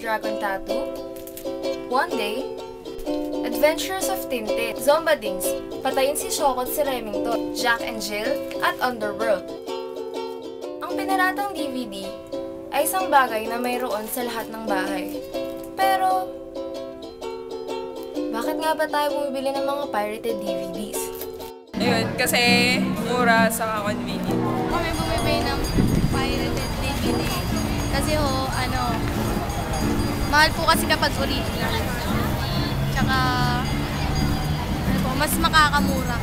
dragon tattoo? One day, Adventures of Tintin, Zombadings, Patayin si Shokot si Remington, Jack and Jill, at Underworld. Ang pinaratang DVD ay isang bagay na mayroon sa lahat ng bahay. Pero, bakit nga ba tayo bumibili ng mga pirated DVDs? Ayun, kasi mura sa convenient. Kami bumibili ng pirated DVD. Kasi mahal po kasi kapag original. Tsaka, mas makakamura.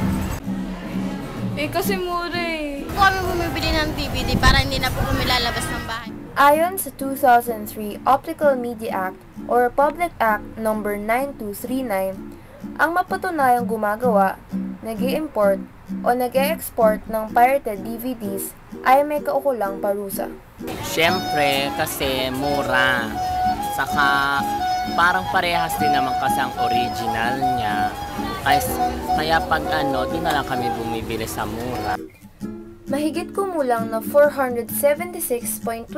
Kasi mura eh. Kami bumibili ng DVD para hindi na po kami lalabas ng bahay. Ayon sa 2003 Optical Media Act o Republic Act No. 9239, ang mapatunayang gumagawa, nag-i-import o nag-e-export ng pirated DVDs ay may kaukulang parusa. Siyempre, kasi mura. Saka, parang parehas din naman kasi ang original niya. Kaya pag doon na lang kami bumibili sa mura. Mahigit kumulang na 476.25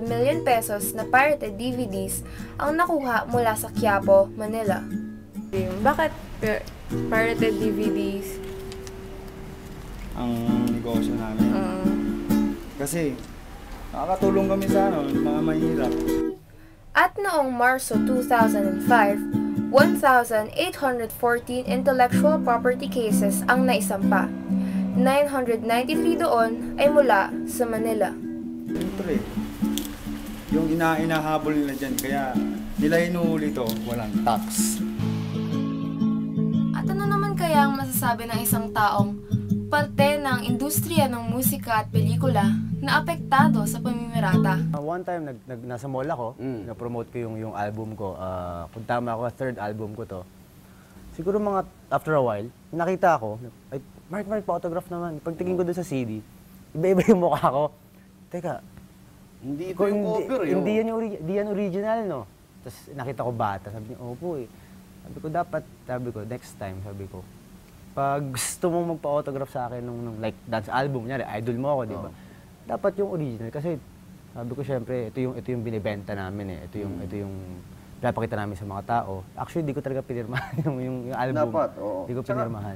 million pesos na pirated DVDs ang nakuha mula sa Quiapo, Manila. Bakit pirated DVDs? Ang negosyo namin. Kasi nakakatulong kami sa mga mahirap. At noong Marso 2005, 1,814 intellectual property cases ang naisampa. 993 doon ay mula sa Manila. Siyempre, yung inahabol nila dyan, kaya nila hinuhuli to, walang tax. At ano naman kaya ang masasabi ng isang taong parte ng industriya ng musika at pelikula na apektado sa pamimirata? One time, nasa mall ako, na-promote ko yung album ko. Kung tama ako, third album ko to. Siguro mga after a while, nakita ako, ay, Mark, pa-autograph naman. Pagtingin ko doon sa CD, iba-iba yung mukha ko. Teka, Hindi ito yung cover yun. Hindi yan original, no? Tapos nakita ko bata, sabi niya, opo eh. Sabi ko, next time, sabi ko, pag gusto mong magpa-autograph sa akin nung like dance album, niya, idol mo ako, di ba? Dapat yung original kasi sabi ko syempre ito yung binebenta namin eh. Ito yung pinapakita namin sa mga tao. Actually, di ko talaga pinirmahan yung album. Dapat, oo. Di ko pinirmahan.